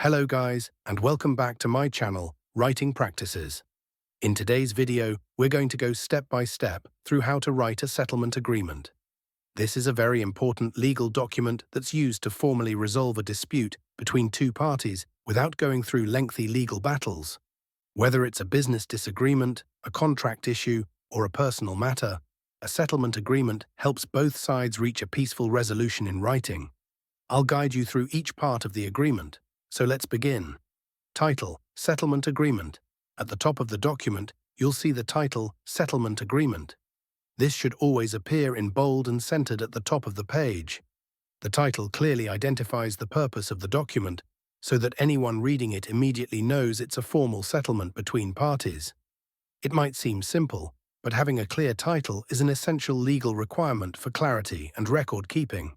Hello guys, and welcome back to my channel, Writing Practices. In today's video, we're going to go step by step through how to write a settlement agreement. This is a very important legal document that's used to formally resolve a dispute between two parties without going through lengthy legal battles. Whether it's a business disagreement, a contract issue, or a personal matter, a settlement agreement helps both sides reach a peaceful resolution in writing. I'll guide you through each part of the agreement. So let's begin. Title: Settlement Agreement. At the top of the document, you'll see the title Settlement Agreement. This should always appear in bold and centered at the top of the page. The title clearly identifies the purpose of the document, so that anyone reading it immediately knows it's a formal settlement between parties. It might seem simple, but having a clear title is an essential legal requirement for clarity and record keeping.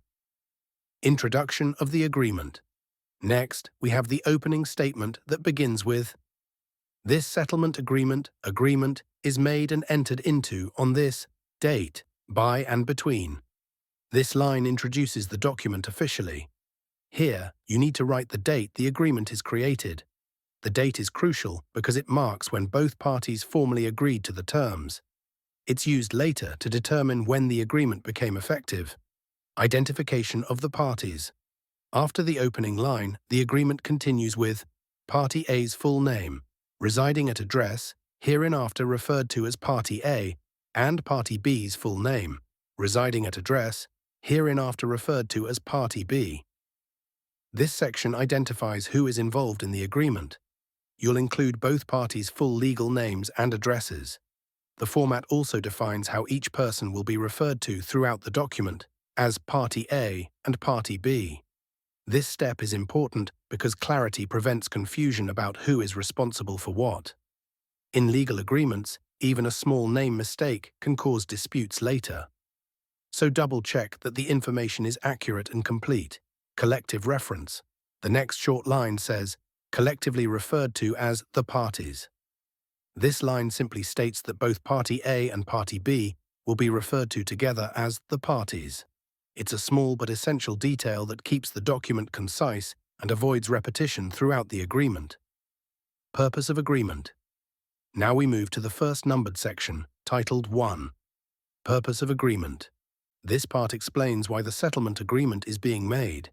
Introduction of the agreement. Next, we have the opening statement that begins with, "This settlement agreement is made and entered into on this date, by and between." This line introduces the document officially. Here, you need to write the date the agreement is created. The date is crucial because it marks when both parties formally agreed to the terms. It's used later to determine when the agreement became effective. Identification of the parties. After the opening line, the agreement continues with Party A's full name, residing at address, hereinafter referred to as Party A, and Party B's full name, residing at address, hereinafter referred to as Party B. This section identifies who is involved in the agreement. You'll include both parties' full legal names and addresses. The format also defines how each person will be referred to throughout the document as Party A and Party B. This step is important because clarity prevents confusion about who is responsible for what. In legal agreements, even a small name mistake can cause disputes later. So double-check that the information is accurate and complete. Collective reference. The next short line says, collectively referred to as the parties. This line simply states that both Party A and Party B will be referred to together as the parties. It's a small but essential detail that keeps the document concise and avoids repetition throughout the agreement. Purpose of agreement. Now we move to the first numbered section, titled 1. Purpose of agreement. This part explains why the settlement agreement is being made.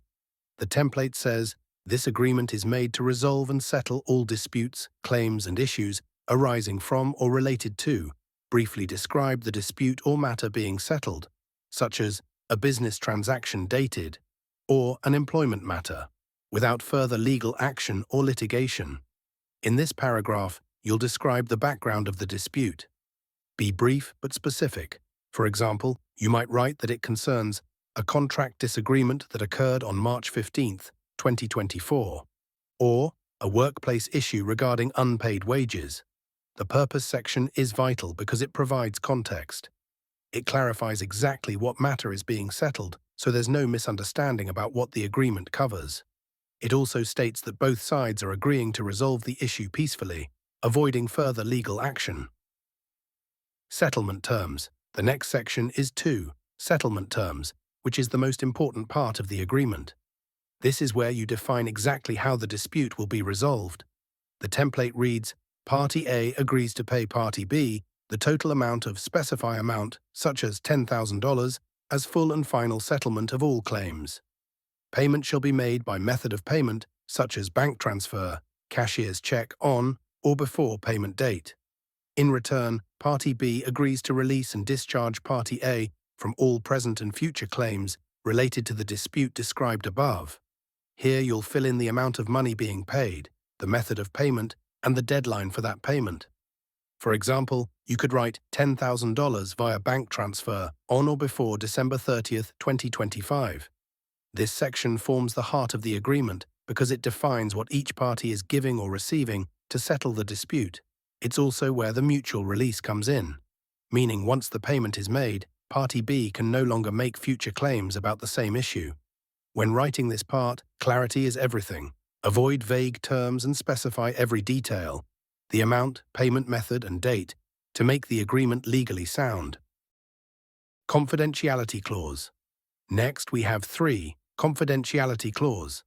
The template says, this agreement is made to resolve and settle all disputes, claims, and issues arising from or related to, briefly describe the dispute or matter being settled, such as a business transaction dated, or an employment matter, without further legal action or litigation. In this paragraph, you'll describe the background of the dispute. Be brief but specific. For example, you might write that it concerns a contract disagreement that occurred on March 15, 2024, or a workplace issue regarding unpaid wages. The purpose section is vital because it provides context. It clarifies exactly what matter is being settled, so there's no misunderstanding about what the agreement covers. It also states that both sides are agreeing to resolve the issue peacefully, avoiding further legal action. Settlement terms. The next section is 2, settlement terms, which is the most important part of the agreement. This is where you define exactly how the dispute will be resolved. The template reads, Party A agrees to pay Party B the total amount of specify amount, such as $10,000, as full and final settlement of all claims. Payment shall be made by method of payment, such as bank transfer, cashier's check on or before payment date. In return, Party B agrees to release and discharge Party A from all present and future claims related to the dispute described above. Here you'll fill in the amount of money being paid, the method of payment, and the deadline for that payment. For example, you could write $10,000 via bank transfer on or before December 30, 2025. This section forms the heart of the agreement because it defines what each party is giving or receiving to settle the dispute. It's also where the mutual release comes in, meaning once the payment is made, Party B can no longer make future claims about the same issue. When writing this part, clarity is everything. Avoid vague terms and specify every detail, the amount, payment method, and date, to make the agreement legally sound. Confidentiality clause. Next, we have 3, confidentiality clause.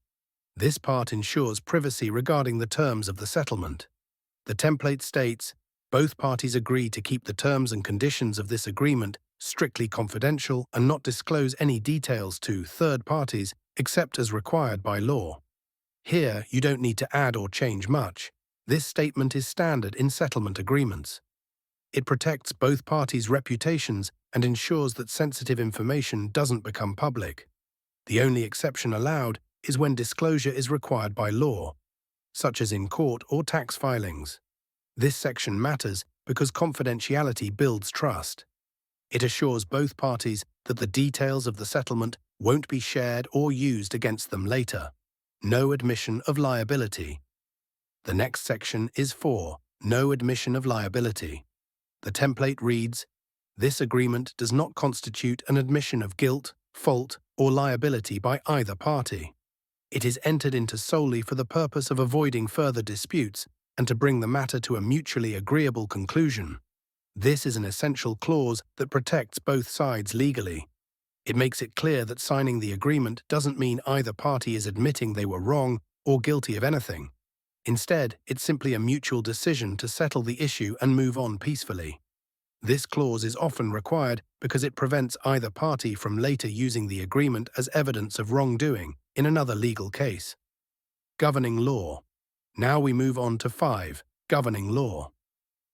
This part ensures privacy regarding the terms of the settlement. The template states, both parties agree to keep the terms and conditions of this agreement strictly confidential and not disclose any details to third parties except as required by law. Here, you don't need to add or change much. This statement is standard in settlement agreements. It protects both parties' reputations and ensures that sensitive information doesn't become public. The only exception allowed is when disclosure is required by law, such as in court or tax filings. This section matters because confidentiality builds trust. It assures both parties that the details of the settlement won't be shared or used against them later. No admission of liability. The next section is 4. No admission of liability. The template reads, this agreement does not constitute an admission of guilt, fault, or liability by either party. It is entered into solely for the purpose of avoiding further disputes and to bring the matter to a mutually agreeable conclusion. This is an essential clause that protects both sides legally. It makes it clear that signing the agreement doesn't mean either party is admitting they were wrong or guilty of anything. Instead, it's simply a mutual decision to settle the issue and move on peacefully. This clause is often required because it prevents either party from later using the agreement as evidence of wrongdoing in another legal case. Governing law. Now we move on to 5. Governing law.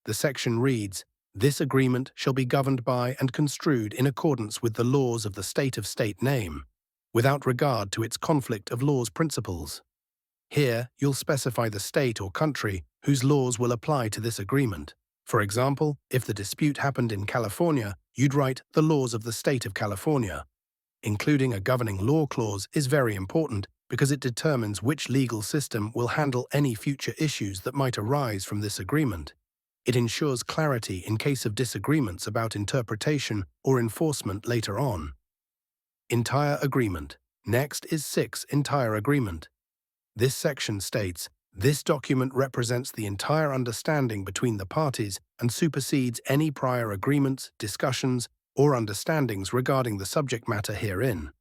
The section reads, this agreement shall be governed by and construed in accordance with the laws of the state of state name, without regard to its conflict of laws principles. Here, you'll specify the state or country whose laws will apply to this agreement. For example, if the dispute happened in California, you'd write the laws of the state of California. Including a governing law clause is very important because it determines which legal system will handle any future issues that might arise from this agreement. It ensures clarity in case of disagreements about interpretation or enforcement later on. Entire agreement. Next is 6. Entire agreement. This section states, this document represents the entire understanding between the parties and supersedes any prior agreements, discussions, or understandings regarding the subject matter herein.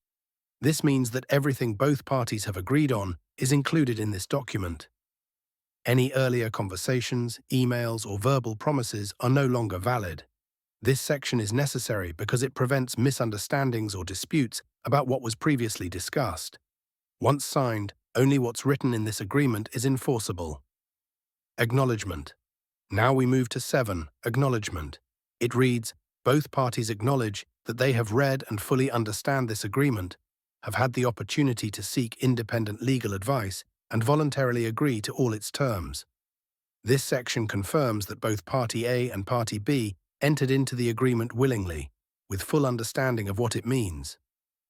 This means that everything both parties have agreed on is included in this document. Any earlier conversations, emails, or verbal promises are no longer valid. This section is necessary because it prevents misunderstandings or disputes about what was previously discussed. Once signed, only what's written in this agreement is enforceable. Acknowledgement. Now we move to 7. Acknowledgement. It reads, both parties acknowledge that they have read and fully understand this agreement, have had the opportunity to seek independent legal advice, and voluntarily agree to all its terms. This section confirms that both Party A and Party B entered into the agreement willingly, with full understanding of what it means.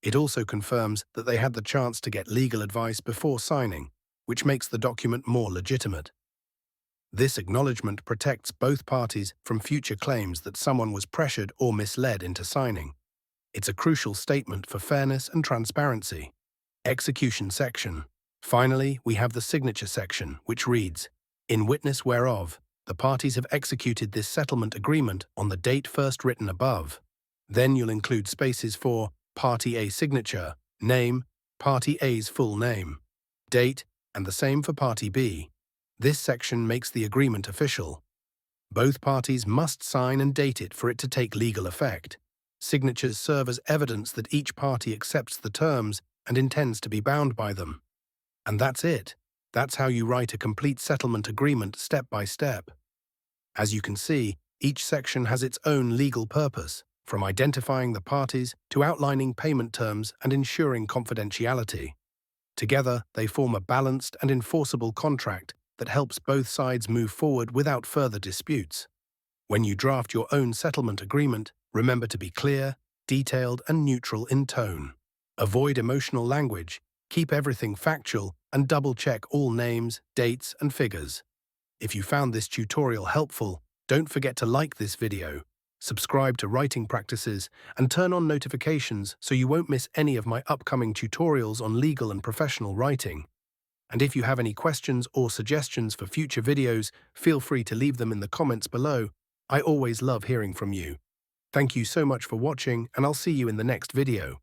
It also confirms that they had the chance to get legal advice before signing, which makes the document more legitimate. This acknowledgement protects both parties from future claims that someone was pressured or misled into signing. It's a crucial statement for fairness and transparency. Execution section. Finally, we have the signature section, which reads, in witness whereof, the parties have executed this settlement agreement on the date first written above. Then you'll include spaces for Party A signature, name, Party A's full name, date, and the same for Party B. This section makes the agreement official. Both parties must sign and date it for it to take legal effect. Signatures serve as evidence that each party accepts the terms and intends to be bound by them. And that's it. That's how you write a complete settlement agreement step by step. As you can see, each section has its own legal purpose, from identifying the parties to outlining payment terms and ensuring confidentiality. Together, they form a balanced and enforceable contract that helps both sides move forward without further disputes. When you draft your own settlement agreement, remember to be clear, detailed, and neutral in tone. Avoid emotional language, keep everything factual, and double-check all names, dates, and figures. If you found this tutorial helpful, don't forget to like this video, subscribe to Writing Practices, and turn on notifications so you won't miss any of my upcoming tutorials on legal and professional writing. And if you have any questions or suggestions for future videos, feel free to leave them in the comments below. I always love hearing from you. Thank you so much for watching, and I'll see you in the next video.